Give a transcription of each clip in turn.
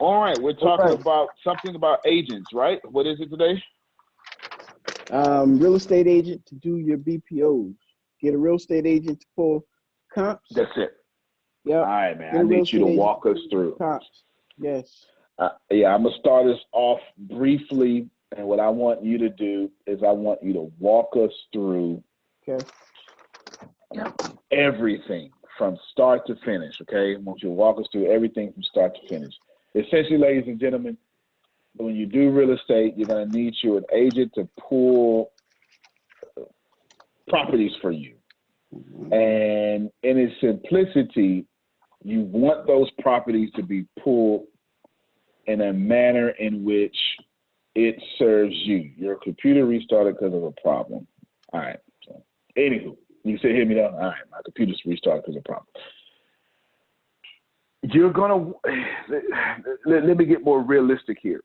All right, we're talking about something about agents, right? What is it today? Real estate agent to do your BPOs. Get a real estate agent to pull comps. That's it. Yep. All right, man. I need you to walk us through. Comps. Yes. Yeah, I'm going to start us off briefly. And what I want you to do is I want you to walk us through everything from start to finish, okay? I want you to walk us through everything from start to finish. Essentially, ladies and gentlemen, when you do real estate, you're going to need you an agent to pull properties for you. And in its simplicity, you want those properties to be pulled in a manner in which it serves you. Your computer restarted because of a problem. All right. So, anywho, you say hear me though? All right, my computer's restarted because of a problem. You're gonna let me get more realistic here.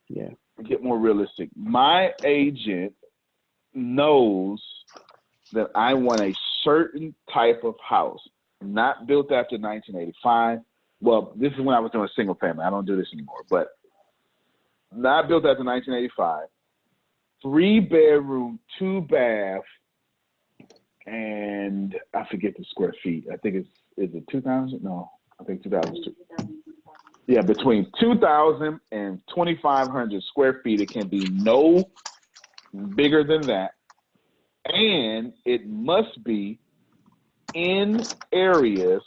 Yeah. Get more realistic. My agent knows that I want a certain type of house, not built after 1985. Well, this is when I was doing single family. I don't do this anymore, but not built after 1985. 3-bedroom, 2-bath, and I forget the square feet. I think is it 2,000? No, I think 2,000. Yeah, between 2,000 and 2,500 square feet. It can be no bigger than that. And it must be in areas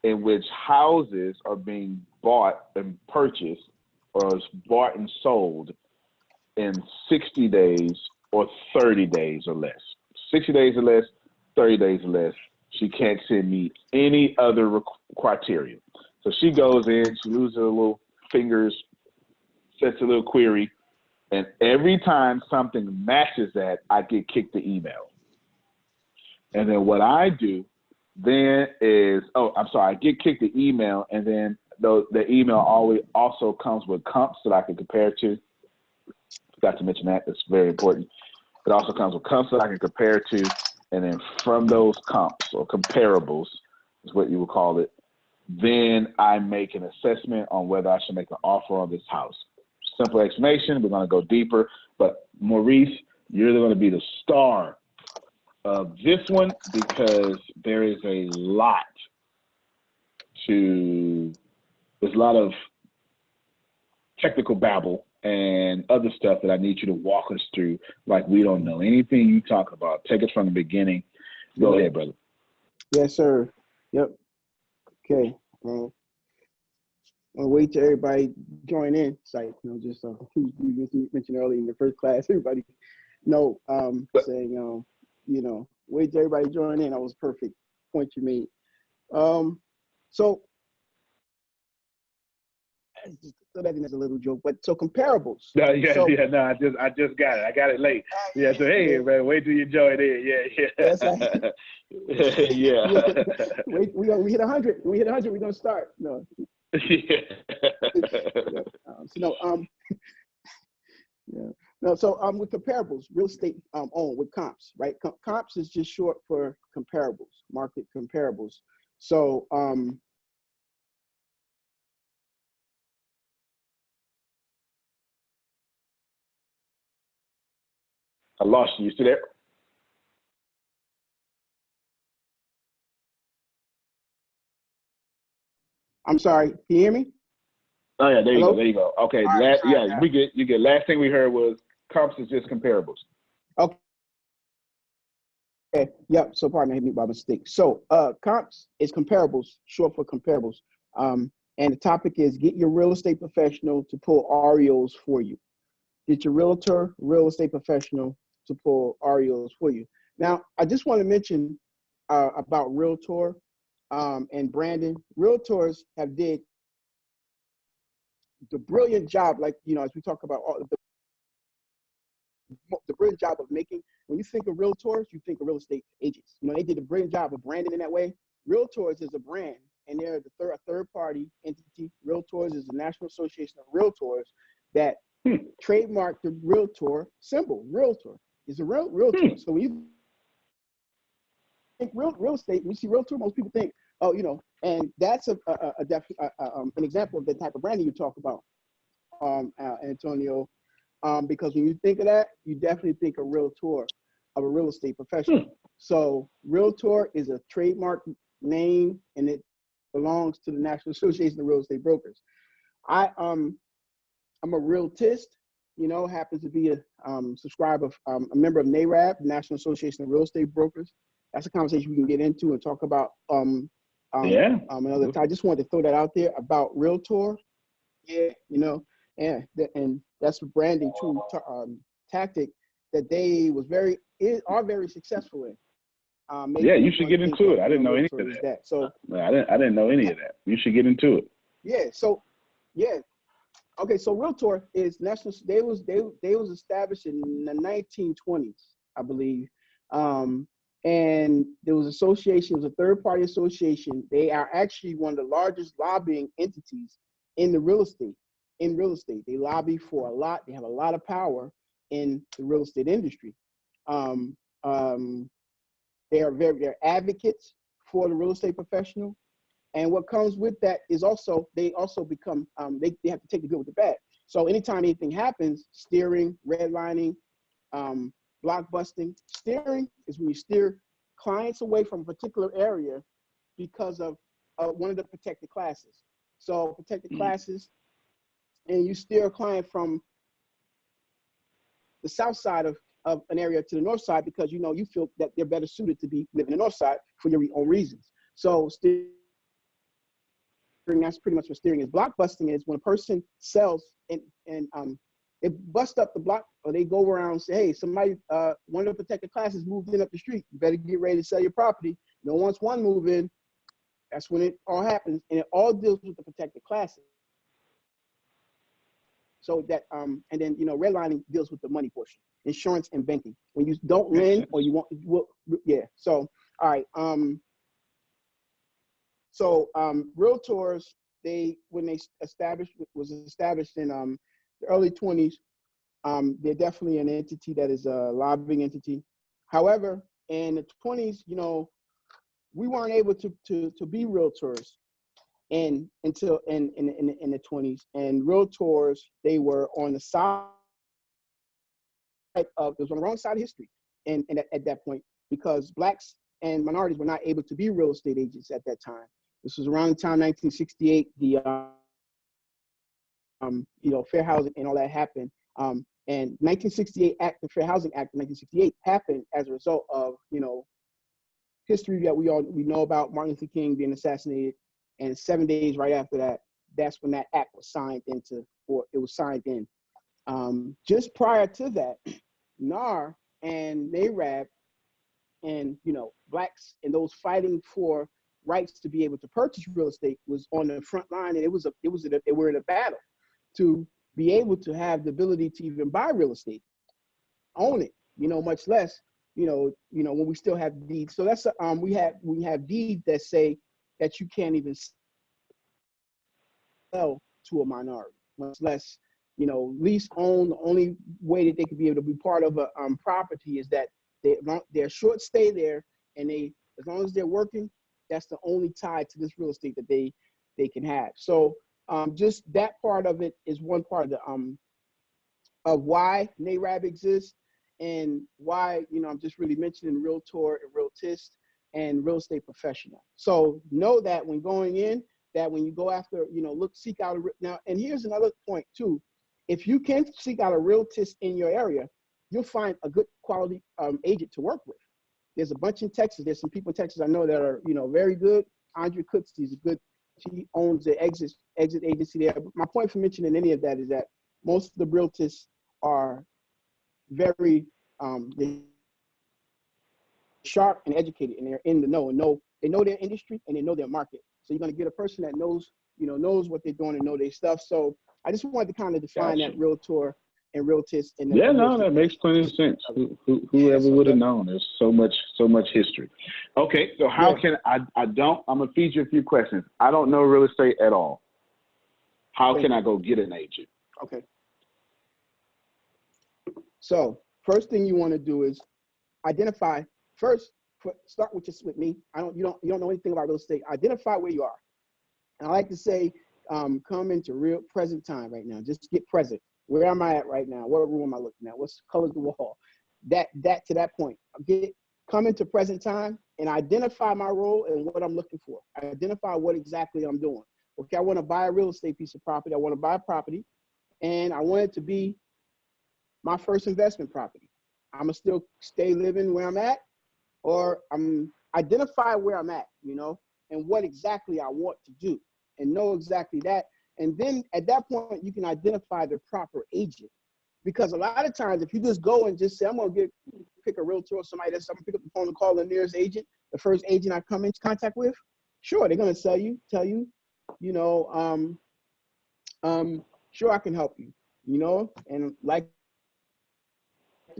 in which houses are being bought and purchased or is bought and sold in 60 days or 30 days or less. 60 days or less, 30 days or less. She can't send me any other criteria. So she goes in, she loses her little fingers, sets a little query, and every time something matches that, I get kicked the email. And then what I do then is, I get kicked the email, and then the email always also comes with comps that I can compare to. Forgot to mention that. That's very important. It also comes with comps that I can compare to, and then from those comps or comparables is what you would call it, then I make an assessment on whether I should make an offer on this house. Simple explanation. We're going to go deeper, but Maurice, you're going to be the star of this one because there's a lot of technical babble and other stuff that I need you to walk us through. Like we don't know anything you talk about. Take us from the beginning. Go ahead, brother. Yes, sir. Yep. Okay. I'll wait till everybody join in. It's like, just you mentioned earlier in your first class, everybody saying, wait till everybody join in. That was a perfect point you made. So that is a little joke, but so comparables. No, I just got it. I got it late. Yeah, so hey, man, wait till you join in. Yeah. That's right. Yeah. Wait, we hit 100. We hit 100. We're gonna start. No. Yeah. With comparables, real estate owned with comps, right? Comps is just short for comparables, market comparables. So I lost you. You still there? I'm sorry. Can you hear me? Oh yeah, there you Hello? go. There you go. Okay. We get. You get. Last thing we heard was comps is just comparables. Okay. Yep. So pardon me, I hit me by mistake. So comps is comparables, short for comparables. And the topic is get your real estate professional to pull REOs for you. Get your realtor, real estate professional to pull REOs for you. Now, I just want to mention about Realtor and Brandon. Realtors have did the brilliant job, as we talk about the brilliant job of making. When you think of realtors, you think of real estate agents. They did a brilliant job of branding in that way. Realtors is a brand, and they're a third-party entity. Realtors is the National Association of Realtors that trademarked the Realtor symbol. Realtor is a realtor. So when you think real estate, when you see Realtor, most people think Oh, and that's an example of the type of branding you talk about, Antonio. Because when you think of that, you definitely think of Realtor, of a real estate professional. So Realtor is a trademark name, and it belongs to the National Association of Real Estate Brokers. I'm a realtist, happens to be a subscriber, a member of NAREB, the National Association of Real Estate Brokers. That's a conversation we can get into and talk about another time. I just wanted to throw that out there about Realtor. Yeah, and that's a branding tool tactic that they are very successful in. Yeah, you should get into it. I didn't know any of that. So I didn't know any of that. You should get into it. Yeah. So yeah. Okay. So Realtor is national. They was established in the 1920s, I believe. And there was association. It was a third-party association. They are actually one of the largest lobbying entities in the real estate. They lobby for a lot. They have a lot of power in the real estate industry. They're advocates for the real estate professional. And what comes with that is they also become, they have to take the good with the bad. So anytime anything happens, steering, redlining, blockbusting. Steering is when you steer clients away from a particular area because of one of the protected classes. So protected classes, and you steer a client from the south side of an area to the north side because you feel that they're better suited to be living in the north side for your own reasons. So steering, that's pretty much what steering is. Blockbusting is when a person sells and they bust up the block, or they go around and say, hey, somebody, one of the protected classes moved in up the street. You better get ready to sell your property. Once one move in, that's when it all happens, and it all deals with the protected classes. So that, and then, redlining deals with the money portion, insurance and banking. When you don't lend or you want, yeah. So, all right. Realtors, when they was established in the early 20s, they're definitely an entity that is a lobbying entity. However, in the 20s, we weren't able to be realtors until in the 20s. And realtors, they were on the side of, it was on the wrong side of history and at that point, because blacks and minorities were not able to be real estate agents at that time. This was around the time 1968, the Fair Housing and all that happened. And 1968 Act, the Fair Housing Act of 1968 happened as a result of, history that we know about, Martin Luther King being assassinated. And 7 days right after that, that's when that act was signed into, or it was signed in. Just prior to that, NAR and NAREB and, blacks and those fighting for rights to be able to purchase real estate was on the front line, and they were in a battle to be able to have the ability to even buy real estate, own it, much less, when we still have deeds. So that's we have deeds that say that you can't even sell to a minority, much less, lease own. The only way that they could be able to be part of a property is that they're short stay there, and as long as they're working, that's the only tie to this real estate that they can have. So just that part of it is one part of the of why NAREB exists, and why I'm just really mentioning Realtor and Realtist and real estate professional. So know that when going in, that when you go after, seek out now. And here's another point too: if you can seek out a realtist in your area, you'll find a good quality agent to work with. There's a bunch in Texas. There's some people in Texas I know that are, very good. Andrea Cooks, she's a good. She owns the exit agency there. But my point for mentioning any of that is that most of the realtors are very they're sharp and educated, and they're in the know, and they know their industry and they know their market. So you're going to get a person that knows what they're doing and know their stuff. So I just wanted to kind of define that realtor and realtist. That makes plenty of sense. Whoever would have known? There's so much history. Okay, so how can I'm gonna feed you a few questions. I don't know real estate at all. How can I go get an agent? Okay. So first thing you want to do is identify first. start with just with me. You don't know anything about real estate. Identify where you are. And I like to say, come into real present time right now. Just get present. Where am I at right now? What room am I looking at? What's the color of the wall? That to that point. Come into present time and identify my role and what I'm looking for. Identify what exactly I'm doing. Okay, I want to buy a real estate piece of property. I want to buy a property, and I want it to be my first investment property. I'm gonna still stay living where I'm at, or I'm identify where I'm at, and what exactly I want to do, and know exactly that. And then at that point, you can identify the proper agent. Because a lot of times, if you just go and just say, I'm going to pick a realtor or somebody that's, I'm going to pick up the phone and call the nearest agent, the first agent I come into contact with, sure, they're going to tell you, sure, I can help you, and like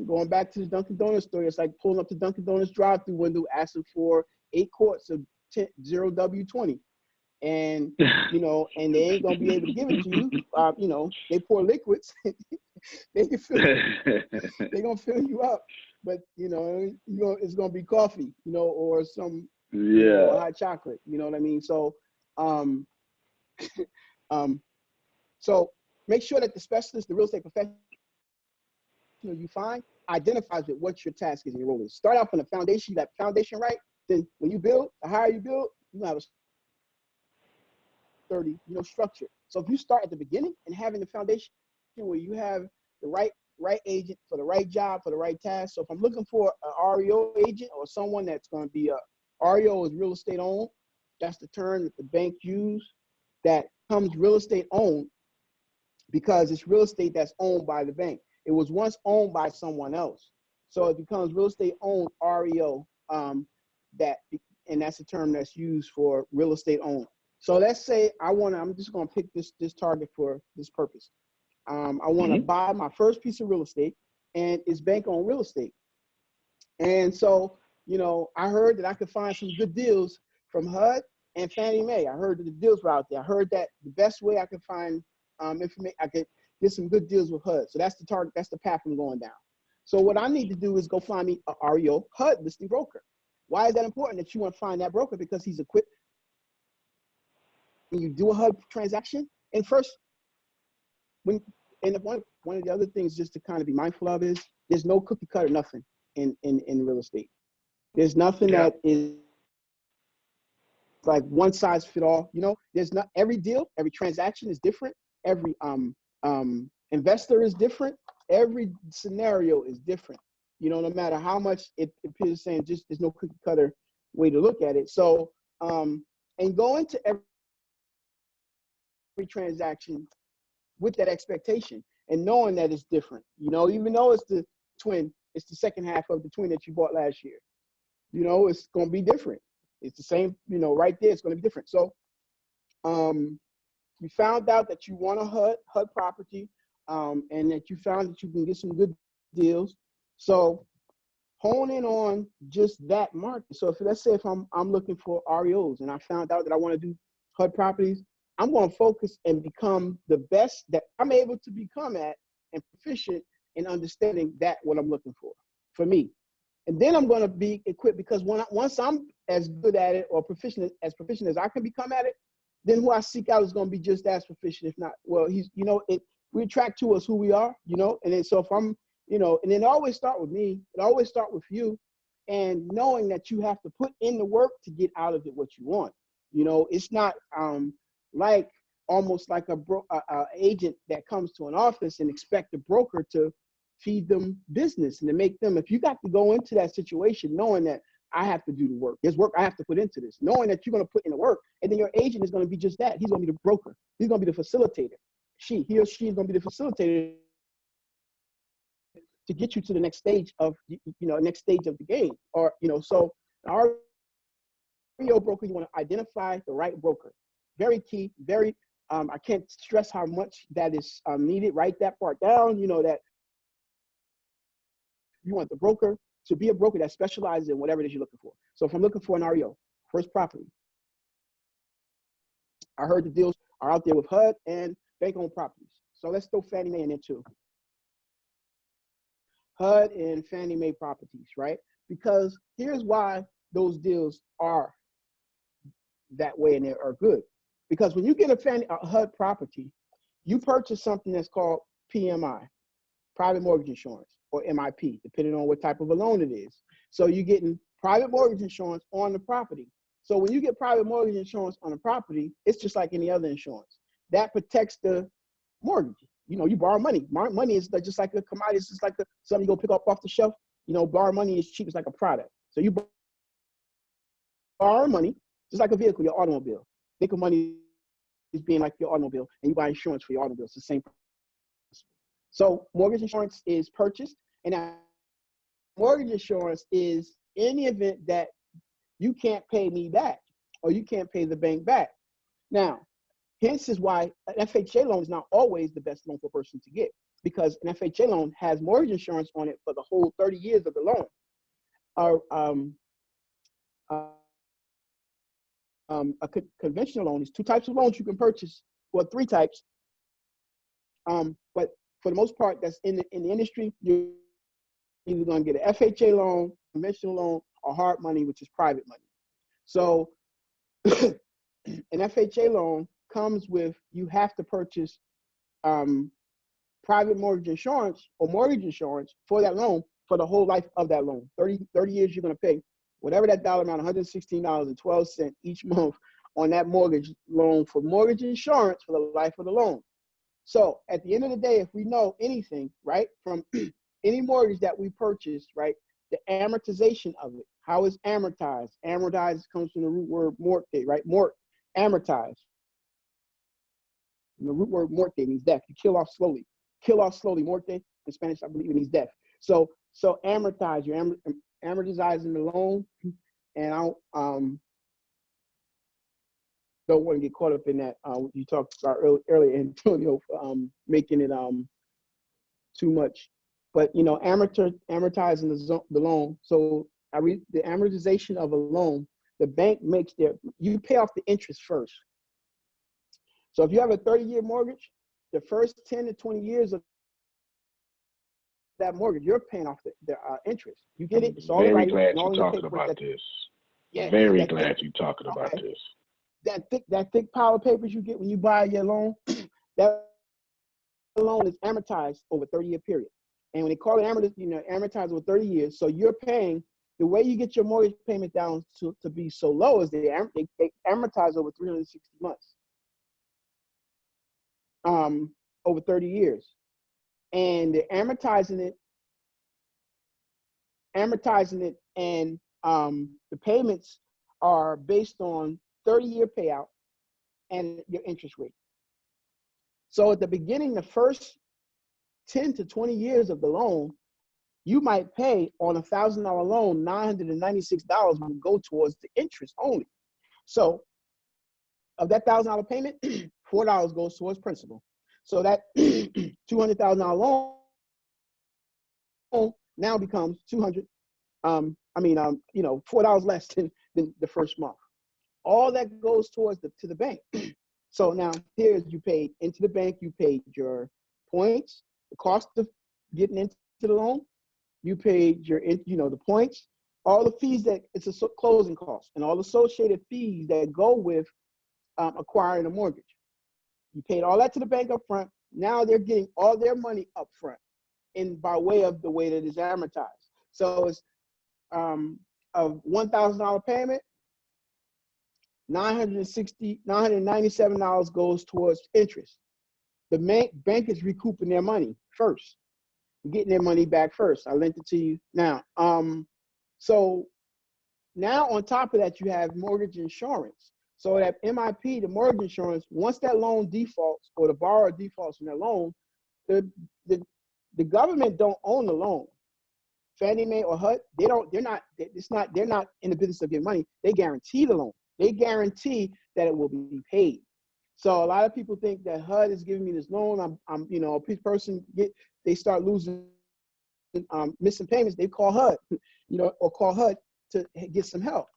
going back to the Dunkin' Donuts story, it's like pulling up the Dunkin' Donuts drive-through window, asking for 8 quarts of 0 W20. And, and they ain't going to be able to give it to you. They pour liquids. They can fill they're going to fill you up. But, it's going to be coffee, or some hot chocolate. You know what I mean? So, so make sure that the specialist, the real estate professional you find, identifies with what your task is in your role is. Start out from the foundation, that foundation right. Then when you build, the higher you build, you have a 30, structure. So if you start at the beginning and having the foundation where you have the right agent for the right job, for the right task. So if I'm looking for an REO agent or someone that's going to be REO is real estate owned. That's the term that the bank use. That comes real estate owned because it's real estate that's owned by the bank. It was once owned by someone else. So it becomes real estate owned REO. And that's a term that's used for real estate owned. So let's say I'm just going to pick this target for this purpose. I want to buy my first piece of real estate, and it's bank-owned real estate. And so, I heard that I could find some good deals from HUD and Fannie Mae. I heard that the deals were out there. I heard that the best way I could find information, I could get some good deals with HUD. So that's the target. That's the path I'm going down. So what I need to do is go find me a REO HUD listing broker. Why is that important that you want to find that broker? Because he's equipped. When you do a HUD transaction, and first, one of the other things just to kind of be mindful of is there's no cookie cutter nothing in real estate. There's nothing that is like one size fit all. There's not every deal, every transaction is different. Every investor is different. Every scenario is different. No matter how much it appears saying just there's no cookie cutter way to look at it. So and go into every transaction with that expectation and knowing that it's different, even though it's the twin, it's the second half of the twin that you bought last year, it's going to be different. It's the same, right there, it's going to be different. So you found out that you want a HUD property and that you found that you can get some good deals. So hone in on just that market. So let's say if I'm looking for REOs and I found out that I want to do HUD properties, I'm going to focus and become the best that I'm able to become at and proficient in understanding that what I'm looking for me. And then I'm going to be equipped because once I'm as good at it or proficient as I can become at it, then who I seek out is going to be just as proficient, if not, well, we attract to us who we are, and then so if I'm, and then always start with me, it always start with you and knowing that you have to put in the work to get out of it what you want. It's not, like almost like a agent that comes to an office and expect the broker to feed them business and to make them, if you got to go into that situation knowing that I have to do the work, there's work I have to put into this, knowing that you're going to put in the work, and then your agent is going to be just that. He's going to be the broker. He's going to be the facilitator. He or she is going to be the facilitator to get you to the next stage of, next stage of the game. Or, so our REO broker, you want to identify the right broker. Very key, very, I can't stress how much that is needed. Write that part down, that you want the broker to be a broker that specializes in whatever it is you're looking for. So if I'm looking for an REO, first property, I heard the deals are out there with HUD and bank-owned properties. So let's throw Fannie Mae in there too. HUD and Fannie Mae properties, right? because here's why those deals are that way and they are good. Because when you get a HUD property, you purchase something that's called PMI, private mortgage insurance, or MIP, depending on what type of a loan it is. So you're getting private mortgage insurance on the property. So when you get private mortgage insurance on a property, it's just like any other insurance. That protects the mortgage. You know, you borrow money. Money is just like a commodity. It's just like something you go pick up off the shelf. You know, borrow money is cheap. It's like a product. So you borrow money, just like a vehicle, your automobile. Think of money as being like your automobile, and you buy insurance for your automobile. It's the same. So mortgage insurance is purchased, and that mortgage insurance is in the event that you can't pay me back or you can't pay the bank back. Now, hence is why an FHA loan is not always the best loan for a person to get, because an FHA loan has mortgage insurance on it for the whole 30 years of the loan. A conventional loan is two types of loans you can purchase, well, three types. But for the most part, that's in the industry, you're either going to get an FHA loan, conventional loan, or hard money, which is private money. So an FHA loan comes with, you have to purchase private mortgage insurance or mortgage insurance for that loan for the whole life of that loan. 30 years, you're going to pay whatever that dollar amount, $116.12 each month on that mortgage loan for mortgage insurance for the life of the loan. So at the end of the day, if we know anything, right, from any mortgage that we purchase, right, the amortization of it, how it's amortized. Amortized comes from the root word morte, right? Amortized. And the root word morte means death. You kill off slowly. Kill off slowly. Morte in Spanish, I believe, it means death. So amortize. You're amortizing the loan, and I don't want to get caught up in that. You talked about earlier, Antonio, making it too much. But you know, amortizing the loan. So the amortization of a loan, the bank makes you pay off the interest first. So if you have a 30-year mortgage, the first 10 to 20 years of that mortgage, you're paying off the interest. You get it. It's all very right. glad you're talking about this. Yeah, very glad you're talking about this. That thick pile of papers you get when you buy your loan, that loan is amortized over a 30-year period. And when they call it amortized over 30 years, so you're paying, the way you get your mortgage payment down to be so low is they amortize over 360 months, over 30 years. And they're amortizing it, and the payments are based on 30-year payout and your interest rate. So at the beginning, the first 10 to 20 years of the loan, you might pay on a $1,000 loan, $996 will go towards the interest only. So of that $1,000 payment, $4 goes towards principal. So that $200,000 loan now becomes $4 less than the first month. All that goes towards to the bank. So now here's, you paid into the bank, you paid your points, the cost of getting into the loan, you paid the points, all the fees that it's a closing cost, and all associated fees that go with acquiring a mortgage. You paid all that to the bank up front. Now they're getting all their money up front by way of the way that it's amortized. So it's a $1,000 payment, $997 goes towards interest. The bank is recouping their money first, getting their money back first. I lent it to you now. So now on top of that, you have mortgage insurance. So that MIP, the mortgage insurance, once that loan defaults or the borrower defaults on their loan, the government don't own the loan. Fannie Mae or HUD, they're not in the business of getting money. They guarantee the loan. They guarantee that it will be paid. So a lot of people think that HUD is giving me this loan. A person they start losing, missing payments. They call HUD, or call HUD to get some help.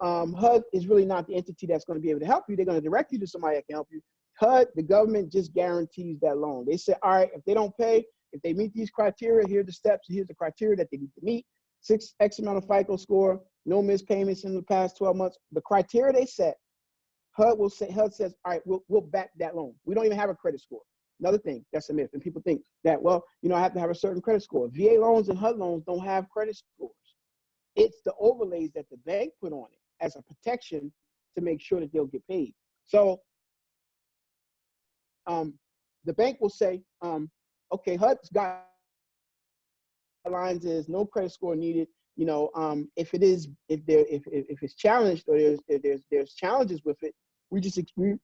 HUD is really not the entity that's going to be able to help you. They're going to direct you to somebody that can help you. HUD, the government, just guarantees that loan. They say, all right, if they don't pay, If they meet these criteria, here are the steps. Here's the criteria that they need to meet. X amount of FICO score, no missed payments in the past 12 months. The criteria they set, HUD says, all right, we'll back that loan. We don't even have a credit score. Another thing, that's a myth. And people think that, well, I have to have a certain credit score. VA loans and HUD loans don't have credit scores. It's the overlays that the bank put on it as a protection to make sure that they'll get paid. So the bank will say, okay, HUD's guidelines is no credit score needed. If it's challenged or there's challenges with it, we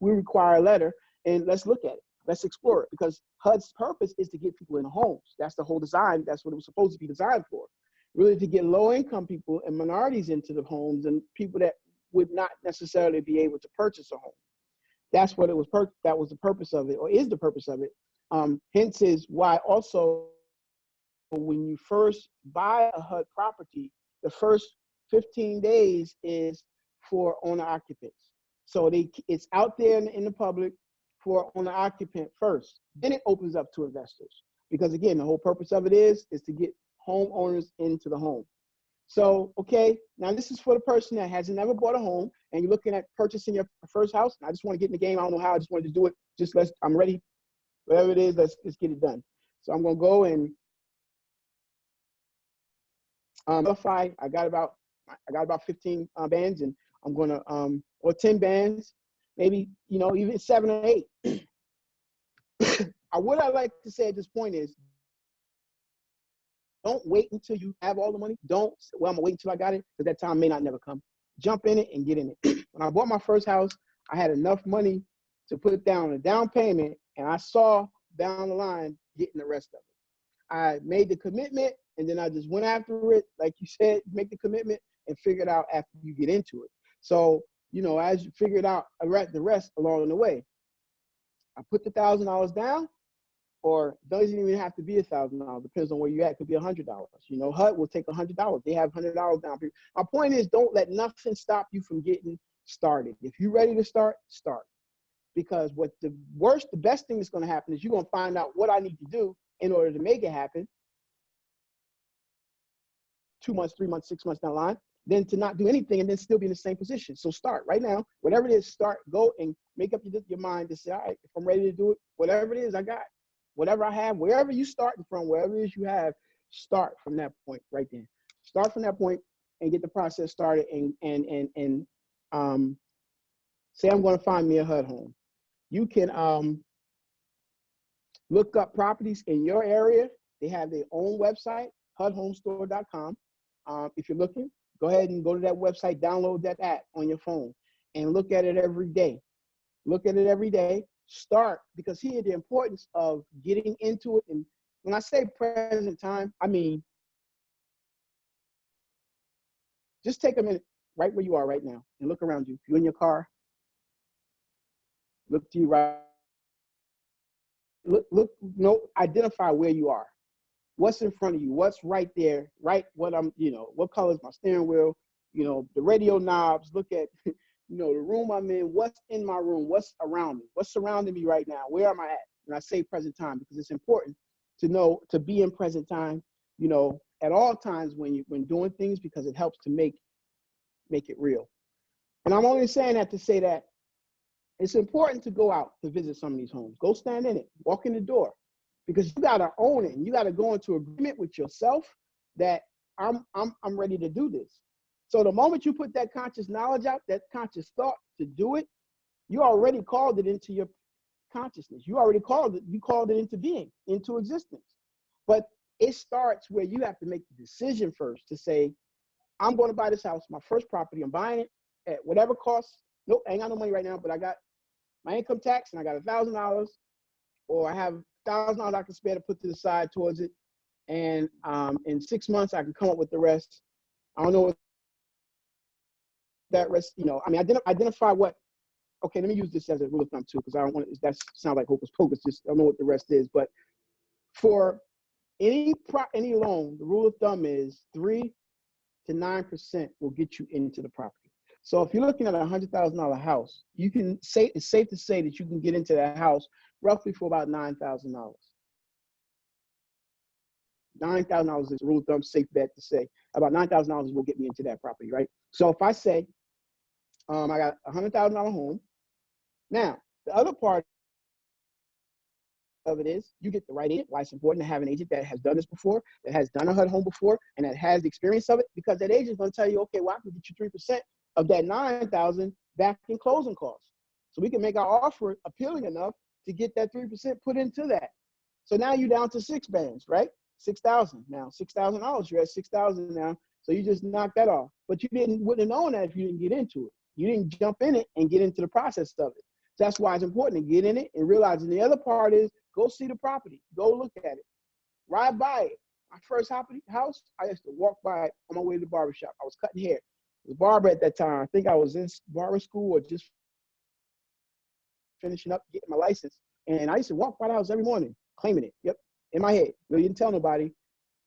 require a letter and let's look at it. Let's explore it, because HUD's purpose is to get people in homes. That's the whole design. That's what it was supposed to be designed for. Really, to get low-income people and minorities into the homes and people that would not necessarily be able to purchase a home. That's what it was. That was the purpose of it, or is the purpose of it. Hence is why also when you first buy a HUD property, the first 15 days is for owner occupants. So it's out there in the public for owner occupant first. Then it opens up to investors, because again, the whole purpose of it is to get homeowners into the home. So, okay, now this is for the person that hasn't never bought a home and you're looking at purchasing your first house. And I just want to get in the game. I don't know how. I just wanted to do it. I'm ready. Whatever it is, let's get it done. So I'm going to go and modify. I got about 15 bands, and I'm going to, or 10 bands, maybe, even 7 or 8. What I like to say at this point is, don't wait until you have all the money. I'm gonna wait until I got it, because that time may not never come. Jump in it and get in it. When I bought my first house, I had enough money to put down a down payment, and I saw down the line getting the rest of it. I made the commitment, and then I just went after it. Like you said, make the commitment and figure it out after you get into it. So, as you figure it out, the rest along the way. I put the $1,000 down, or it doesn't even have to be $1,000. Depends on where you're at. It could be $100. HUD will take $100. They have $100 down. My point is, don't let nothing stop you from getting started. If you're ready to start, start. Because the best thing that's going to happen is you're going to find out what I need to do in order to make it happen 2 months, 3 months, 6 months down the line, than to not do anything and then still be in the same position. So start right now. Whatever it is, start, go and make up your mind to say, all right, if I'm ready to do it, whatever it is, I got. Whatever I have, wherever you starting from, wherever it is you have, start from that point right there. Start from that point and get the process started, and say I'm going to find me a HUD home. You can look up properties in your area. They have their own website, HUDhomestore.com. If you're looking, go ahead and go to that website, download that app on your phone, and look at it every day. Look at it every day. Start, because here the importance of getting into it. And when I say present time, I mean just take a minute right where you are right now and look around you. If you're in your car, look to you right. Identify where you are. What's in front of you? What's right there? Right? What color is my steering wheel? The radio knobs. Look at the room I'm in, what's in my room, what's around me, what's surrounding me right now, where am I at? And I say present time because it's important to be in present time, at all times when doing things, because it helps to make it real. And I'm only saying that to say that it's important to go out to visit some of these homes. Go stand in it, walk in the door, because you got to own it, and you got to go into agreement with yourself that I'm ready to do this. So the moment you put that conscious knowledge out, that conscious thought to do it, you already called it into your consciousness. You already called it into being, into existence. But it starts where you have to make the decision first to say, I'm going to buy this house, my first property. I'm buying it at whatever cost. Nope, I ain't got no money right now, but I got my income tax and I got $1,000, or I have $1,000 I can spare to put to the side towards it. And in 6 months, I can come up with the rest. I don't know what that rest, identify what, okay, let me use this as a rule of thumb too, because I don't want to, that sounds like hocus pocus, just I don't know what the rest is. But for any loan, the rule of thumb is 3 to 9% will get you into the property. So if you're looking at a $100,000 house, it's safe to say that you can get into that house roughly for about $9,000. $9,000 is a rule of thumb, safe bet to say about $9,000 will get me into that property, right? So if I say I got a $100,000 home, now the other part of it is you get the right agent. Why it's important to have an agent that has done this before, that has done a HUD home before, and that has the experience of it, because that agent is going to tell you, okay, well, I can get you 3% of that $9,000 back in closing costs. So we can make our offer appealing enough to get that 3% put into that. So now you're down to 6 bands, right? 6,000 now, $6,000. You're at 6,000 now. So you just knocked that off. But you wouldn't have known that if you didn't get into it. You didn't jump in it and get into the process of it. So that's why it's important to get in it and realize. And the other part is go see the property. Go look at it. Ride by it. My first house, I used to walk by it on my way to the barbershop. I was cutting hair. I was a barber at that time. I think I was in barber school or just finishing up getting my license. And I used to walk by the house every morning, claiming it. Yep, in my head. Really didn't tell nobody.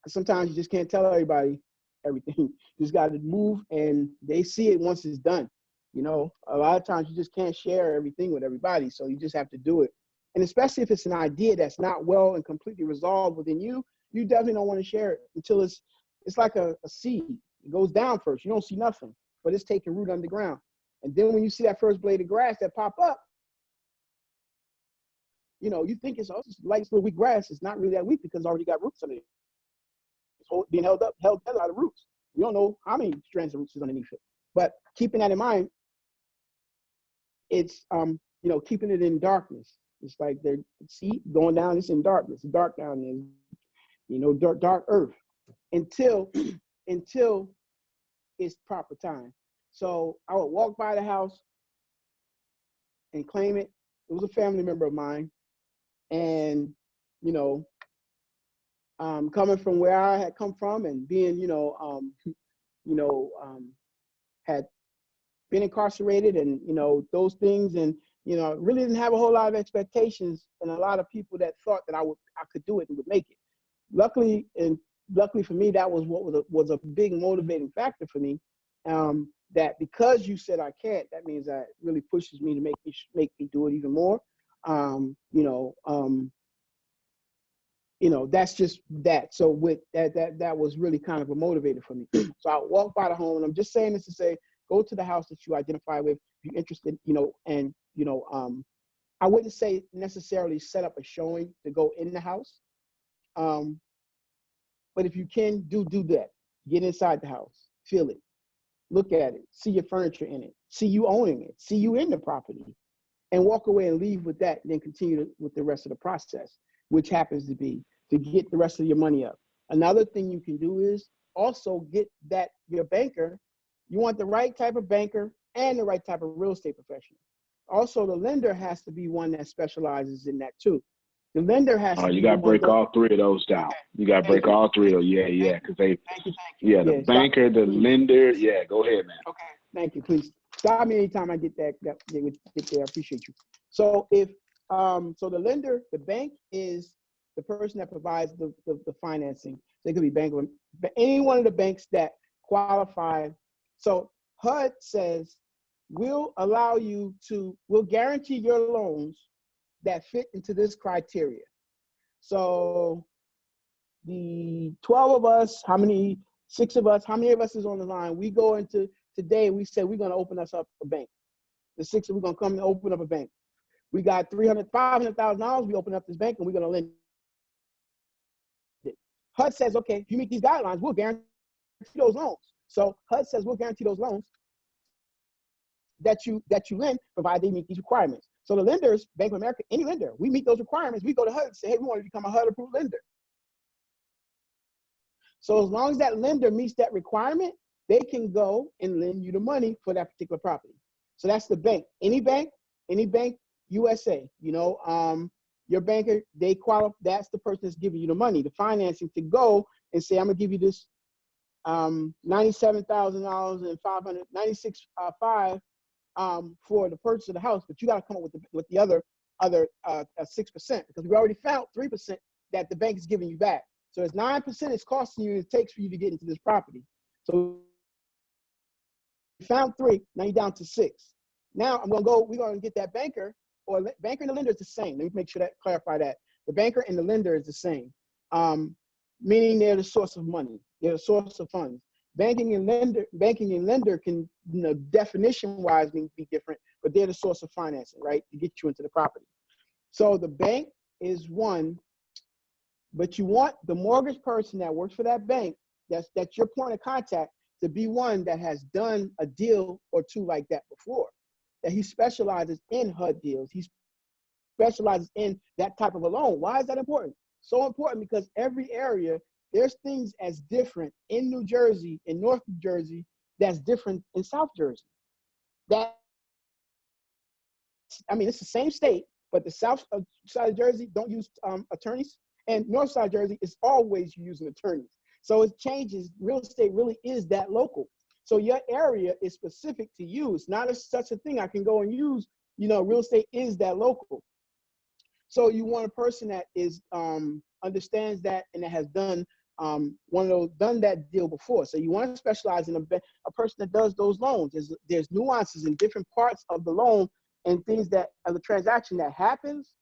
Sometimes you just can't tell everybody everything. You just got to move, and they see it once it's done. You know, a lot of times you just can't share everything with everybody, so you just have to do it. And especially if it's an idea that's not well and completely resolved within you, you definitely don't want to share it until it's like a seed. It goes down first. You don't see nothing, but it's taking root underground. And then when you see that first blade of grass that pop up, you know, you think it's like it's little weak grass. It's not really that weak because it's already got roots underneath it. It's being held together out of roots. You don't know how many strands of roots is underneath it. But keeping that in mind, it's you know, keeping it in darkness. It's like they're going down. It's in darkness. It's dark down there. You know, dark earth until it's proper time. So I would walk by the house and claim it. It was a family member of mine, and you know, coming from where I had come from and being, had been incarcerated and, you know, those things, and, you know, really didn't have a whole lot of expectations, and a lot of people that thought that I could do it and would make it. Luckily for me, that was what was a big motivating factor for me. That because you said I can't, that means that really pushes me to make me do it even more. That's just that. So with that was really kind of a motivator for me. So I walk by the home, and I'm just saying this to say, go to the house that you identify with, if you're interested, I wouldn't say necessarily set up a showing to go in the house. But if you can, do that. Get inside the house, feel it, look at it, see your furniture in it, see you owning it, see you in the property, and walk away and leave with that, and then continue with the rest of the process, which happens to be to get the rest of your money up. Another thing you can do is also get your banker. You want the right type of banker and the right type of real estate professional. Also, the lender has to be one that specializes in that too. The lender has to. You got to break all three of those down. Okay. You got to break all three of those. Yeah, because they. Thank you. Yeah, the banker, the lender. Yeah, go ahead, man. Okay, thank you. Please stop me anytime I get that. They would get there. I appreciate you. So if so the lender, the bank is the person that provides the financing. So it could be any one of the banks that qualify. So HUD says we'll guarantee your loans that fit into this criteria. So the 12 of us, 6 of us, how many of us is on the line? We go into today, we said we're going to open us up a bank. The 6 we're going to come and open up a bank. We got $500,000. We open up this bank and we're going to lend it. HUD says, okay, if you meet these guidelines, we'll guarantee those loans. So HUD says we'll guarantee those loans that you lend, provided they meet these requirements. So the lenders, Bank of America, any lender, we meet those requirements. We go to HUD and say, hey, we want to become a HUD-approved lender. So as long as that lender meets that requirement, they can go and lend you the money for that particular property. So that's the bank. Any bank, USA, your banker, they qualify. That's the person that's giving you the money, the financing to go and say, I'm gonna give you this $97,000 and $596,500 for the purchase of the house, but you got to come up with the other 6%, because we already found 3% that the bank is giving you back. So it's 9% it's costing you, it takes for you to get into this property. So we found 3, now you're down to 6. Now we're going to get that banker, or banker and the lender is the same. Let me make sure that clarify that. The banker and the lender is the same. meaning they're the source of money. They're the source of funds. Banking and lender can, definition-wise be different, but they're the source of financing, right, to get you into the property. So the bank is one, but you want the mortgage person that works for that bank, that's your point of contact, to be one that has done a deal or two like that before, that he specializes in HUD deals. He specializes in that type of a loan. Why is that important? So important because every area, there's things as different in New Jersey, in North New Jersey, that's different in South Jersey. It's the same state, but the South side of Jersey don't use attorneys, and North side of Jersey is always using attorneys. So it changes. Real estate really is that local. So your area is specific to you. It's not such a thing I can go and use. Real estate is that local. So you want a person that is understands that and that has done done that deal before. So you want to specialize in a person that does those loans. There's nuances in different parts of the loan and things that of the transaction that happens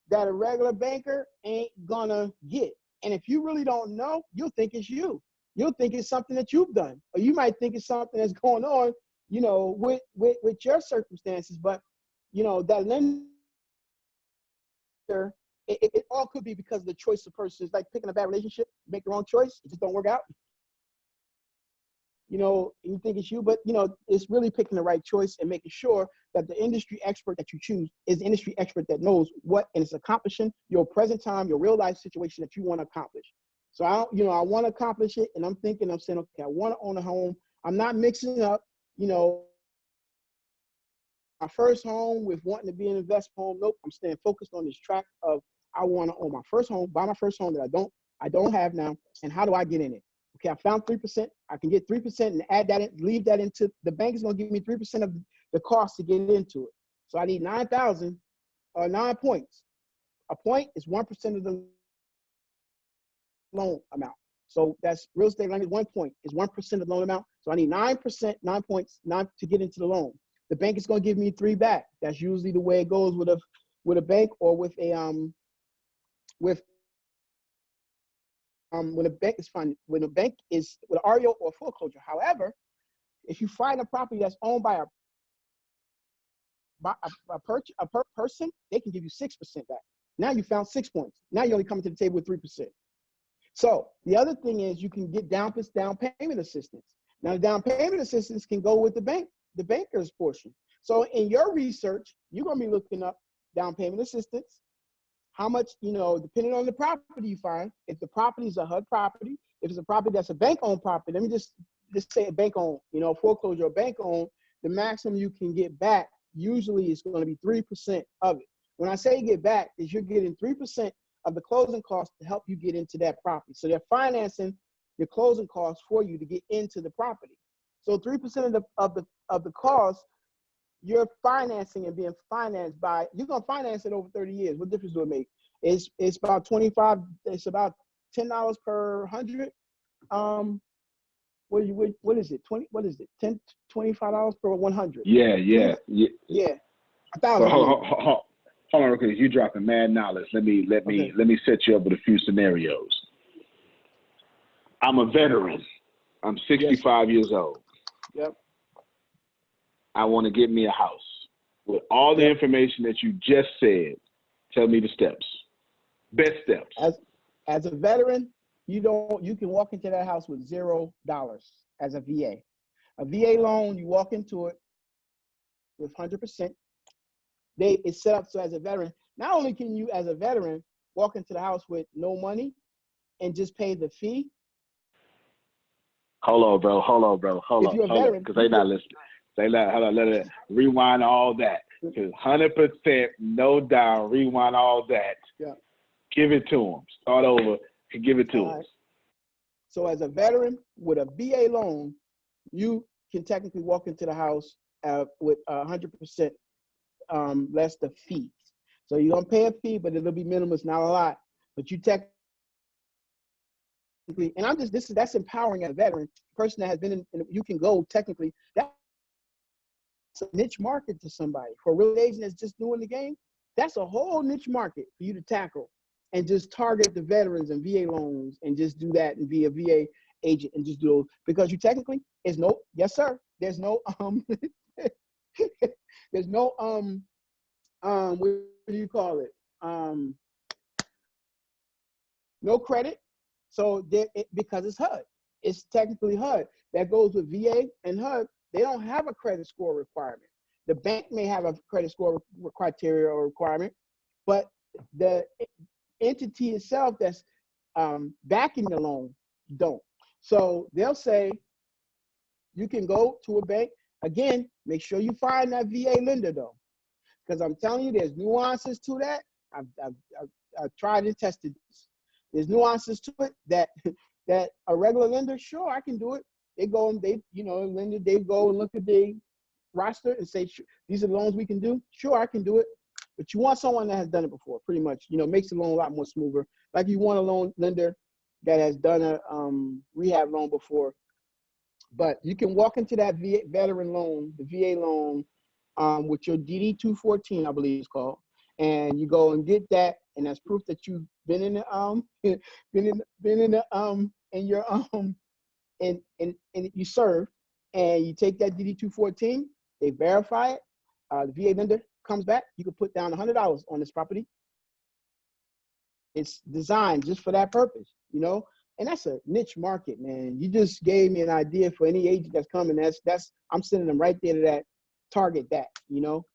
that a regular banker ain't gonna get. And if you really don't know, you'll think it's you. You'll think it's something that you've done, or you might think it's something that's going on, with your circumstances. But that lender, it all could be because of the choice of person. It's like picking a bad relationship. You make the wrong choice, it just don't work out. You think it's you, but it's really picking the right choice and making sure that the industry expert that you choose is the industry expert that knows what and is accomplishing your present time, your real life situation that you want to accomplish. So I want to accomplish it, and I'm saying, okay, I want to own a home. I'm not mixing up, my first home with wanting to be an investment home. Nope, I'm staying focused on this track of I want to own my first home, buy my first home that I don't have now, and how do I get in it? Okay, I found 3%. I can get 3% and add that in, leave that into the bank is going to give me 3% of the cost to get into it. So I need 9,000 or 9 points. A point is 1% of the loan amount. So that's real estate lending. 1 point is 1% of the loan amount. So I need 9%, 9 points, 9 to get into the loan. The bank is going to give me 3 back. That's usually the way it goes with a bank or with a when a bank is when a bank is with an REO or foreclosure. However, if you find a property that's owned by a person, they can give you 6% back. Now you found 6 points. Now you're only coming to the table with 3%. So the other thing is you can get down payment assistance. Now the down payment assistance can go with the banker's portion. So in your research, you're going to be looking up down payment assistance. How much, depending on the property you find, if the property is a HUD property, if it's a property that's a bank-owned property, let me just say a bank-owned, foreclosure or bank-owned, the maximum you can get back usually is going to be 3% of it. When I say get back, is you're getting 3% of the closing costs to help you get into that property. So they're financing your closing costs for you to get into the property. So 3% of the cost, you're financing and being financed by, you're going to finance it over 30 years. What difference do it make? It's about 25, it's about $10 per 100. What is it? 20, what is it? $25 per 100. Yeah. 1,000. Hold on, because you're dropping mad knowledge. Let me set you up with a few scenarios. I'm a veteran. I'm 65 years old. Yep. I want to get me a house. With all the information that you just said, tell me the steps. Best steps. As a veteran, you can walk into that house with $0 as a VA. A VA loan, you walk into it with 100%. It's set up so as a veteran, not only can you as a veteran walk into the house with no money and just pay the fee. Hold on, bro. If you're a veteran, because they not listening. Hold on, let it rewind all that. Because 100% no down, rewind all that. Yeah. Give it to them. Start over and give it to them. So as a veteran with a VA loan, you can technically walk into the house with 100% less the fees. So you're gonna pay a fee, but it'll be minimal. It's not a lot. But you technically, and that's empowering as a veteran person that has been in. You can go technically. That's a niche market to somebody. For a real agent that's just doing the game, that's a whole niche market for you to tackle. and just target the veterans and VA loans and just do that and be a VA agent and just do those, because you technically yes sir, there's no there's no what do you call it, no credit. So because it's HUD, it's technically HUD. That goes with VA and HUD. They don't have a credit score requirement. The bank may have a credit score criteria or requirement, but the entity itself that's backing the loan don't. So they'll say you can go to a bank. Again, make sure you find that VA lender though, because I'm telling you, there's nuances to that. I've tried and tested this. There's nuances to it that that a regular lender, sure, I can do it. They go and lender, they go and look at the roster and say, these are the loans we can do. Sure, I can do it. But you want someone that has done it before, pretty much, makes the loan a lot more smoother. Like you want a loan lender that has done a rehab loan before. But you can walk into that veteran loan, the VA loan, with your DD-214, I believe it's called, and you go and get that, and that's proof that you've been in the and you served, and you take that DD-214, they verify it, the VA lender comes back, you can put down $100 on this property. It's designed just for that purpose, and that's a niche market, man. You just gave me an idea for any agent that's coming. That's I'm sending them right there to that, target that,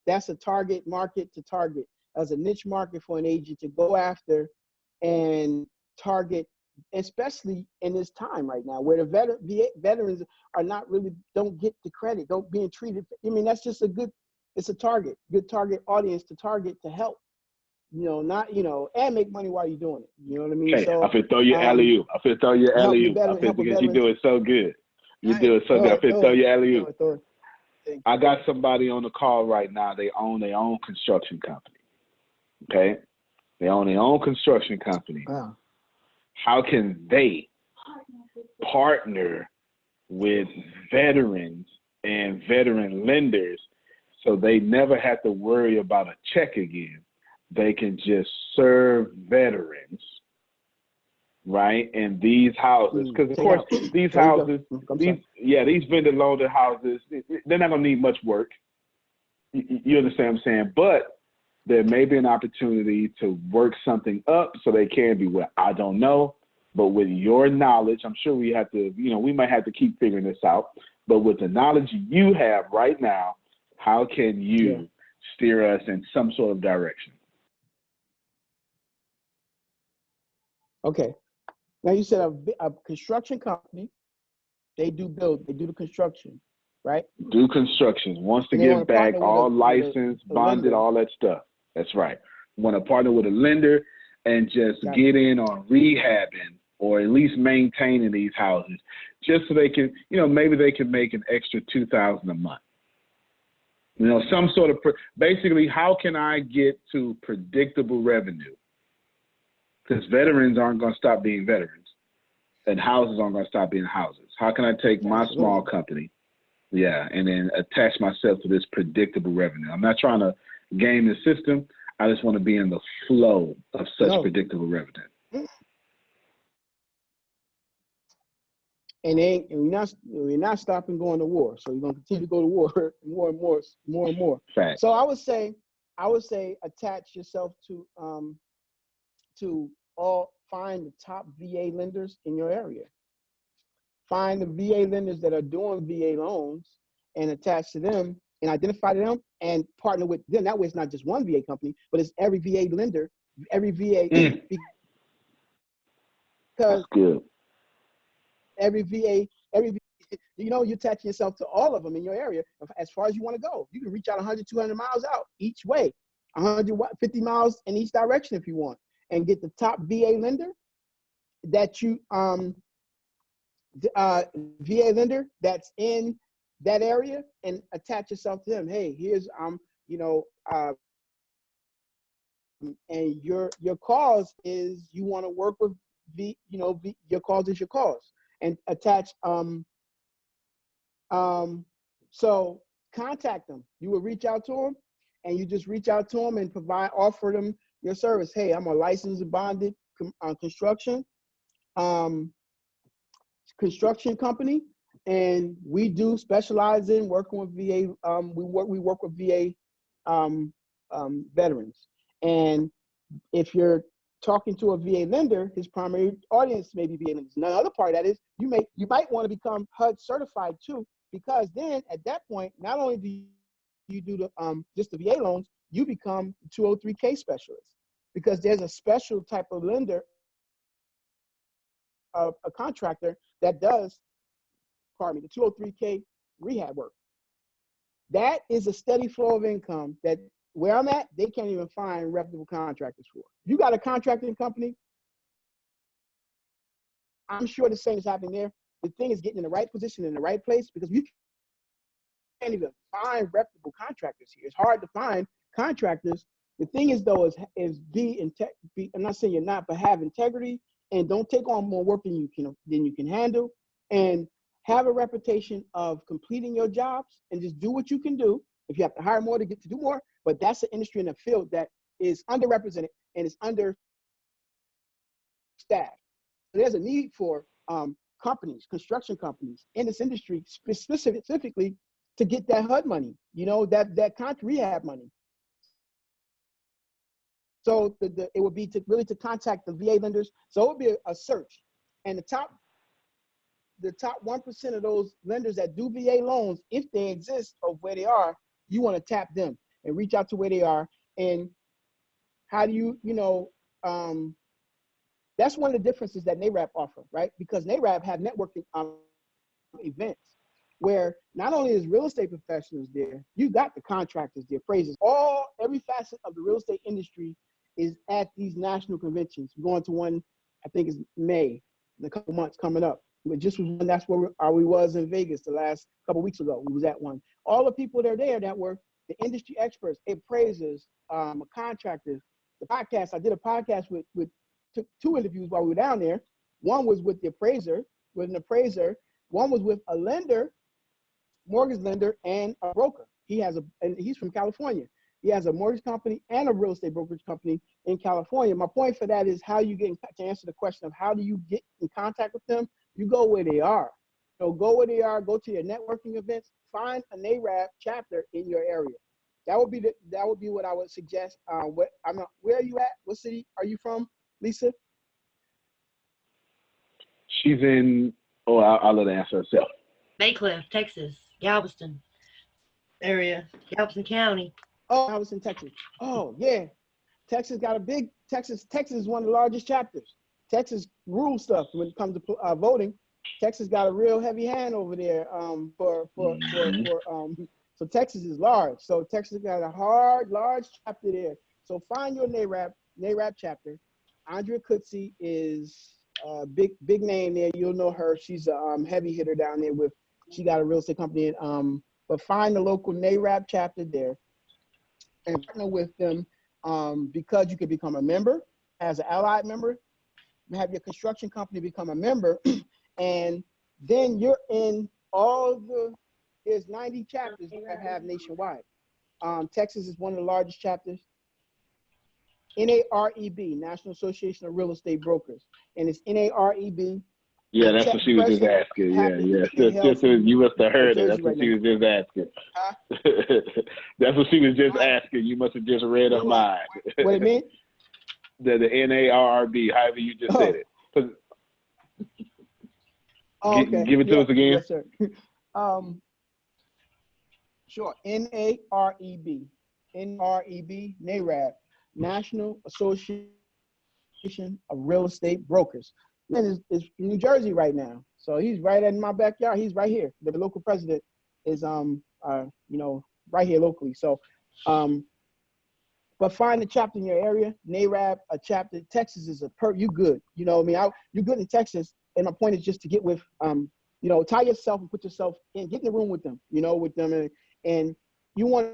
that's a target market to target as a niche market for an agent to go after and target, especially in this time right now where the veterans are not really, don't get the credit, don't being treated. I mean, that's just it's a good target audience to target to help, not, and make money while you're doing it. You know what I mean? Okay, So I feel throw you alley-oop. I feel throw you alley-oop. I feel because you do it so good. You do it so good. I feel throw you alley-oop. I got somebody on the call right now. They own their own construction company. Okay? They own their own construction company. Wow. How can they partner with veterans and veteran lenders so they never have to worry about a check again? They can just serve veterans, right? In these houses, because of course these houses, these vendor loaded houses, they're not gonna need much work. You understand what I'm saying? But there may be an opportunity to work something up so they can be well. I don't know, but with your knowledge, I'm sure we have to, we might have to keep figuring this out. But with the knowledge you have right now, how can you steer us in some sort of direction? Okay. Now you said a construction company, they do the construction, right? Do construction, wants to give back all licensed, bonded, all that stuff. That's right. Want to partner with a lender and just get in on rehabbing or at least maintaining these houses, just so they can, maybe they can make an extra $2,000 a month. Some sort of, basically, how can I get to predictable revenue? Because veterans aren't going to stop being veterans, and houses aren't going to stop being houses. How can I take my small company, and then attach myself to this predictable revenue? I'm not trying to game the system. I just want to be in the flow of such predictable revenue. And we're not stopping going to war. So you're going to continue to go to war more and more. Fact. So I would say attach yourself to find the top VA lenders in your area. Find the VA lenders that are doing VA loans and attach to them and identify them and partner with them. That way it's not just one VA company, but it's every VA lender, every VA. Because every VA, you're attaching yourself to all of them in your area as far as you want to go. You can reach out 100, 200 miles out each way, 150 miles in each direction if you want, and get the top VA lender that you VA lender that's in that area and attach yourself to them. Hey, here's and your cause is you want to work with your cause is your cause, and attach so contact them. You will reach out to them, and you just reach out to them and offer them your service. Hey, I'm a licensed and bonded um, construction company, and we do specialize in working with VA. We work with VA veterans. And if you're talking to a VA lender, his primary audience may be VA lenders. Another part of that is you might want to become HUD certified too, because then at that point, not only do you do the just the VA loans, you become 203K specialist, because there's a special type of lender, a contractor that does, pardon me, the 203K rehab work. That is a steady flow of income that where I'm at, they can't even find reputable contractors for. You got a contracting company, I'm sure the same is happening there. The thing is getting in the right position, in the right place, because you can't even find reputable contractors here. It's hard to find contractors. The thing is though, is I'm not saying you're not, but have integrity and don't take on more work than you can handle, and have a reputation of completing your jobs and just do what you can do. If you have to hire more to get to do more, but that's an industry in a field that is underrepresented and is understaffed. There's a need for companies, construction companies in this industry specifically to get that HUD money, that rehab money. So it would be to contact the VA lenders. So it would be a search, and the top 1% of those lenders that do VA loans, if they exist of where they are, you want to tap them and reach out to where they are. And how do that's one of the differences that NAREP offer, right? Because NAREP have networking events where not only is real estate professionals there, you got the contractors, the appraisers, every facet of the real estate industry is at these national conventions. We're going to one, I think it's May, in a couple months coming up. But just was one, that's where we was in Vegas the last couple of weeks ago. We was at one. All the people that are there that were the industry experts, appraisers, contractors. The podcast, I did a podcast with two interviews while we were down there. One was with an appraiser. One was with a lender, mortgage lender, and a broker. And he's from California. He has a mortgage company and a real estate brokerage company in California. My point for that is how you get to answer the question of how do you get in contact with them? You go where they are. So go where they are, go to your networking events, find a NAREP chapter in your area. That would be what I would suggest. Where are you at? What city are you from, Lisa? She's in, I'll let her answer herself. Baycliff, Texas, Galveston area, Galveston County. Oh, Galveston, Texas. Oh, yeah. Texas got a big, Texas is one of the largest chapters. Texas rules stuff when it comes to voting. Texas got a real heavy hand over there so Texas is large. So Texas got a large chapter there. So find your NAREP chapter. Andrea Kutsi is a big name there. You'll know her. She's a heavy hitter down there she got a real estate company. But find the local NAREP chapter there and partner with them because you can become a member as an allied member. Have your construction company become a member, and then you're in there's 90 chapters that have nationwide. Texas is one of the largest chapters. NAREB, National Association of Real Estate Brokers, and it's NAREB. Yeah, that's what she was just asking. Yeah. Just you must have heard it. That's what she was just asking. That's what she was just asking. You must have just read her mind. What it mean? The NARRB, however you just said it. Okay. Give it to us again. Yes, sir. Sure. NAREB, NAREB, National Association of Real Estate Brokers. And is in New Jersey right now, so he's right in my backyard. He's right here. The local president is right here locally. So, but find a chapter in your area. NAREB, a chapter. Texas is you good. You know what I mean? You're good in Texas, and my point is just to get with tie yourself and put yourself in, get in the room with them. With them, and you want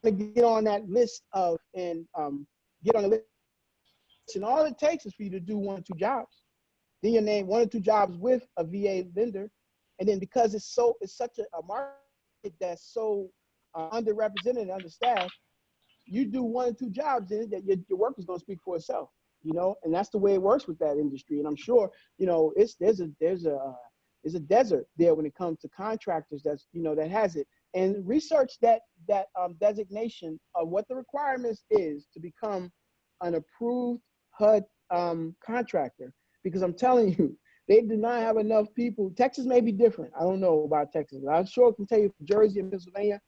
to get on that list get on the list. And all it takes is for you to do 1 or 2 jobs. Then you name 1 or 2 jobs with a VA lender, and then because it's such a market that's so underrepresented and understaffed, you do 1 or 2 jobs in it, that your work is going to speak for itself, you know, and that's the way it works with that industry. And I'm sure, you know, there's a desert there when it comes to contractors that's, you know, that has it. And research that designation of what the requirements is to become an approved HUD contractor, because I'm telling you, they do not have enough people. Texas may be different. I don't know about Texas, but I sure can tell you, Jersey and Pennsylvania,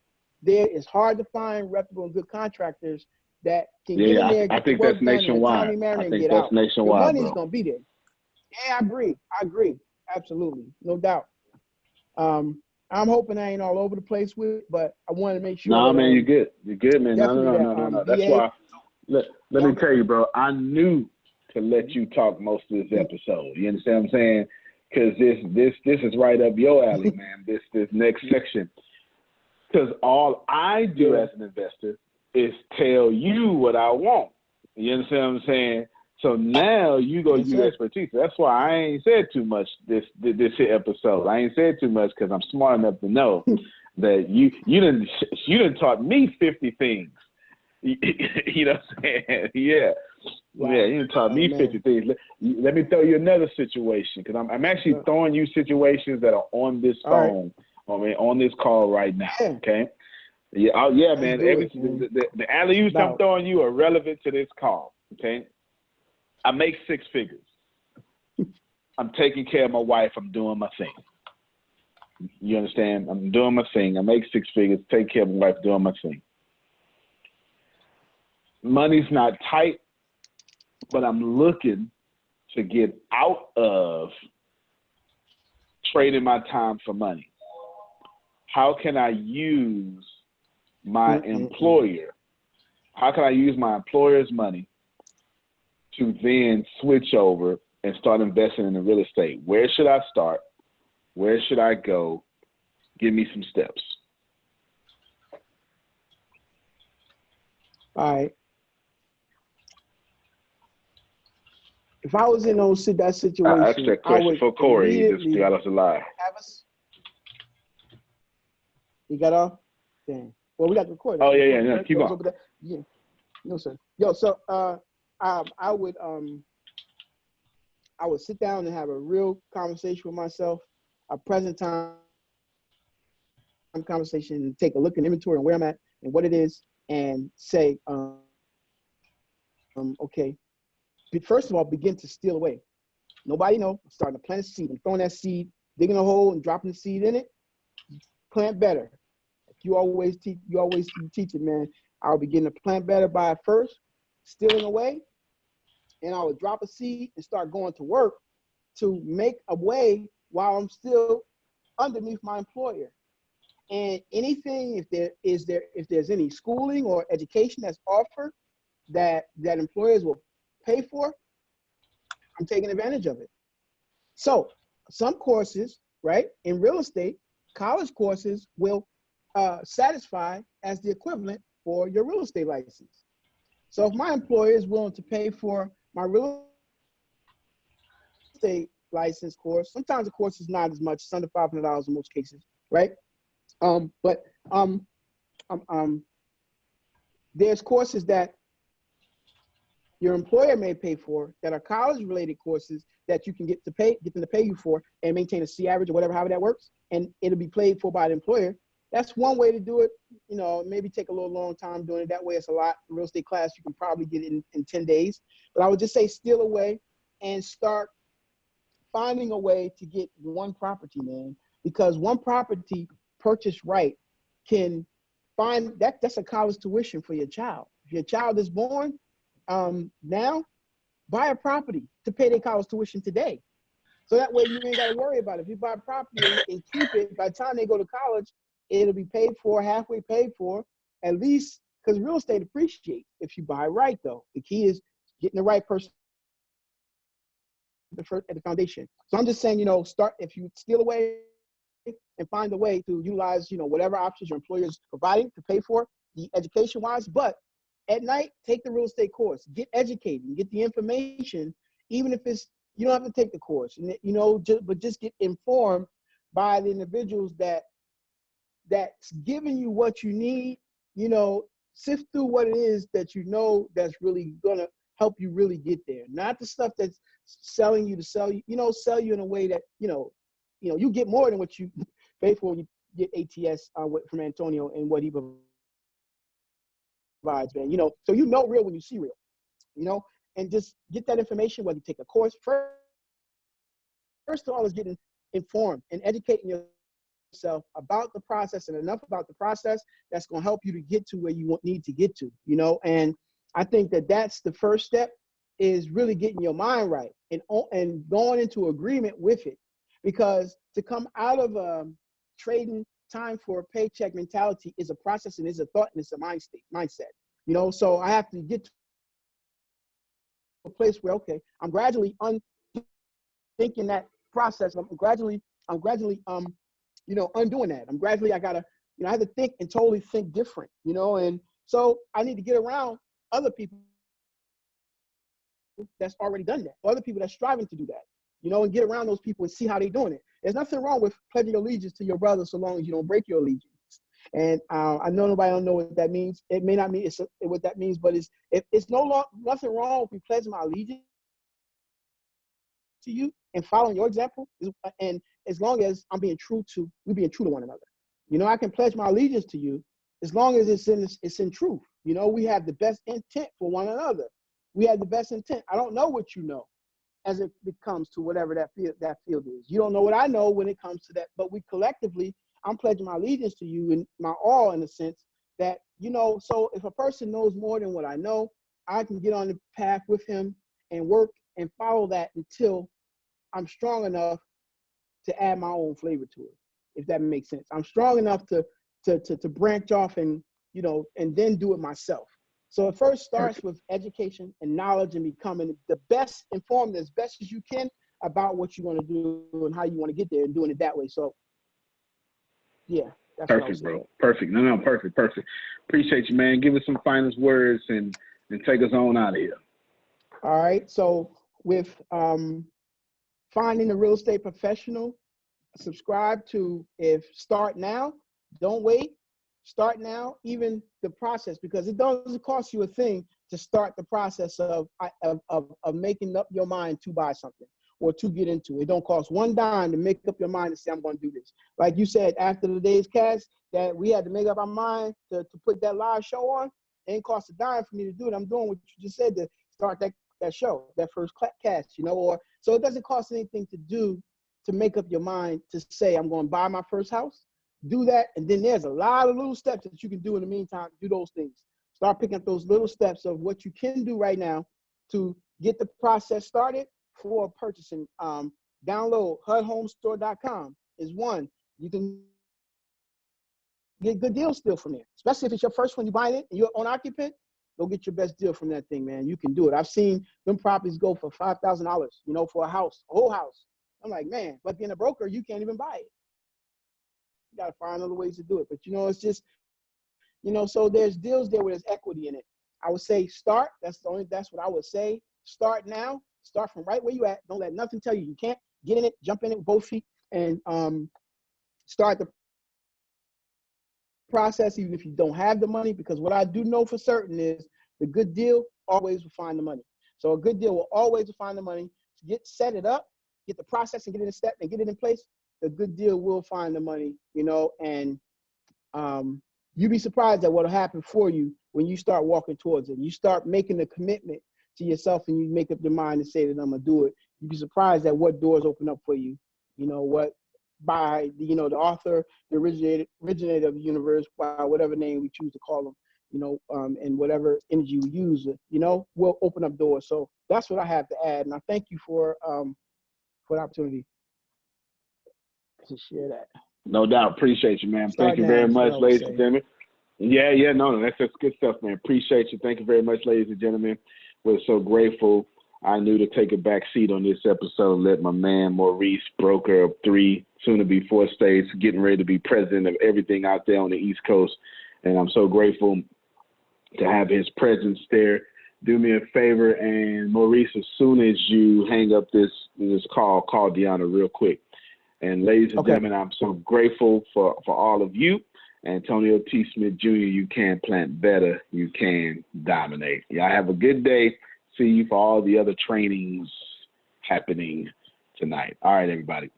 there is hard to find reputable and good contractors that can get in there, I get the think work that's done in a timely nationwide. manner, I and think get that's out. Your nationwide, money's bro. gonna be there. Yeah, I agree. Absolutely, no doubt. I'm hoping I ain't all over the place with it, but I wanted to make sure. No, that, man, you're good. You're good, man. definitely No. That's VA, why. Let me tell you, bro. I knew to let you talk most of this episode. You understand what I'm saying? Because this is right up your alley, man. This next section. Because all I do as an investor is tell you what I want. You understand what I'm saying? So now you go use expertise. That's why I ain't said too much this here episode. I ain't said too much because I'm smart enough to know that you didn't taught me 50 things. You know what I'm saying? Yeah. Wow. Yeah, you done taught me 50 things. Let me throw you another situation, because I'm actually throwing you situations that are on this phone, on this call right now. Okay. Yeah, man. Everything, the alley-oops I'm throwing you are relevant to this call. Okay. I make 6 figures. I'm taking care of my wife. I'm doing my thing. You understand? I'm doing my thing. I make 6 figures, take care of my wife, doing my thing. Money's not tight, but I'm looking to get out of trading my time for money. How can I use my employer? How can I use my employer's money to then switch over and start investing in the real estate? Where should I start? Where should I go? Give me some steps. All right. If I was in that situation, I asked that question for Corey. He just got us a lie. You got off? Dang. Well, we got to record. Oh yeah. Keep on. Yeah. No, sir. Yo, so I would sit down and have a real conversation with myself, a present time conversation, and take a look at inventory and where I'm at and what it is, and say, okay. First of all, begin to steal away. Nobody know. I'm starting to plant a seed. I'm throwing that seed, digging a hole and dropping the seed in it. Plant better. You always teach it, man. I'll begin to plant better by first stealing away, and I would drop a seed and start going to work to make a way while I'm still underneath my employer. And anything, if there's any schooling or education that's offered that employers will pay for, I'm taking advantage of it. So some courses, right, in real estate, college courses will satisfy as the equivalent for your real estate license. So if my employer is willing to pay for my real estate license course, sometimes the course is not as much, it's under $500 in most cases, right? But there's courses that your employer may pay for that are college-related courses that you can get them to pay you for and maintain a C average or whatever, however that works, and it'll be paid for by the employer. That's one way to do it. You know, maybe take a little long time doing it that way. It's a lot. Real estate class, you can probably get it in 10 days. But I would just say steal away and start finding a way to get one property, man, because one property purchased right can find that's a college tuition for your child. If your child is born, now buy a property to pay their college tuition today. So that way you ain't got to worry about it. If you buy a property and keep it, by the time they go to college, it'll be paid for, halfway paid for, at least, because real estate appreciates if you buy right, though. The key is getting the right person at the foundation. So I'm just saying, start, if you steal away and find a way to utilize, whatever options your employer is providing to pay for the education-wise, but at night, take the real estate course, get educated, get the information, even if you don't have to take the course, but just get informed by the individuals that's giving you what you need, sift through what it is that you know that's really gonna help you really get there. Not the stuff that's selling you to sell you, sell you in a way that, you get more than what you pay for when you get ATS from Antonio and what he provides, man. So real when you see real, and just get that information, whether you take a course. First of all is getting informed and educating yourself about the process, and enough about the process that's going to help you to get to where you need to get to, and I think that that's the first step, is really getting your mind right and going into agreement with it, because to come out of trading time for a paycheck mentality is a process and is a thought and it's a mindset, so I have to get to a place where, okay, I'm gradually unthinking that process. I'm gradually undoing that. I have to think and totally think different, and so I need to get around other people that's already done that, or other people that's striving to do that, and get around those people and see how they're doing it. There's nothing wrong with pledging allegiance to your brother so long as you don't break your allegiance. And I know nobody don't know what that means. It may not mean what that means, but it's nothing wrong with me pledging my allegiance to you and following your example. And as long as we being true to one another, I can pledge my allegiance to you as long as it's in truth. We have the best intent for one another. We have the best intent. I don't know what you know as it comes to whatever that field is. You don't know what I know when it comes to that, but we collectively, I'm pledging my allegiance to you and my all, in the sense that, so if a person knows more than what I know, I can get on the path with him and work and follow that until I'm strong enough to add my own flavor to it, if that makes sense. I'm strong enough to branch off and, and then do it myself. So it first starts with education and knowledge and becoming the best informed as best as you can about what you want to do and how you want to get there and doing it that way. So yeah, that's perfect, bro. Perfect. No, perfect. Appreciate you, man. Give us some final words and take us on out of here. All right. So with finding a real estate professional, subscribe to Start Now. Don't wait. Start now, even the process, because it doesn't cost you a thing to start the process of making up your mind to buy something or to get into it. It don't cost one dime to make up your mind and say, I'm going to do this. Like you said, after the day's cast, that we had to make up our mind to put that live show on. It ain't cost a dime for me to do it. I'm doing what you just said, to start that show, that first cast, or so it doesn't cost anything to do, to make up your mind to say, I'm going to buy my first house. Do that, and then there's a lot of little steps that you can do in the meantime. Do those things. Start picking up those little steps of what you can do right now to get the process started for purchasing. Download HUDHomestore.com is one. You can get good deals still from there, especially if it's your first one you're buying it and you're an occupant. Go get your best deal from that thing, man. You can do it. I've seen them properties go for $5,000, for a whole house. I'm like, man, but being a broker, you can't even buy it. You got to find other ways to do it. But, it's just, so there's deals there where there's equity in it. I would say start. That's what I would say. Start now. Start from right where you at. Don't let nothing tell you you can't. Get in it, jump in it with both feet, and start the process, even if you don't have the money, because what I do know for certain is the good deal always will find the money. So a good deal will always find the money. Set it up, get the process and get it in step and get it in place. The good deal will find the money, and you'd be surprised at what will happen for you when you start walking towards it. You start making a commitment to yourself and you make up your mind to say that I'm going to do it. You'd be surprised at what doors open up for you. By the author, the originator of the universe, by whatever name we choose to call them, and whatever energy we use, will open up doors. So that's what I have to add. And I thank you for the opportunity to share that. No doubt. Appreciate you, man. Thank you very much, ladies and gentlemen. Yeah, no, that's good stuff, man. Appreciate you. Thank you very much, ladies and gentlemen. We're so grateful. I knew to take a back seat on this episode, let my man Maurice, broker of 3, soon to be 4 states, getting ready to be president of everything out there on the East Coast. And I'm so grateful to have his presence there. Do me a favor, and Maurice, as soon as you hang up this call Deanna real quick. And ladies and gentlemen, I'm so grateful for all of you. Antonio T. Smith Jr., you can plant better, you can dominate. Y'all have a good day. See you for all the other trainings happening tonight. All right, everybody.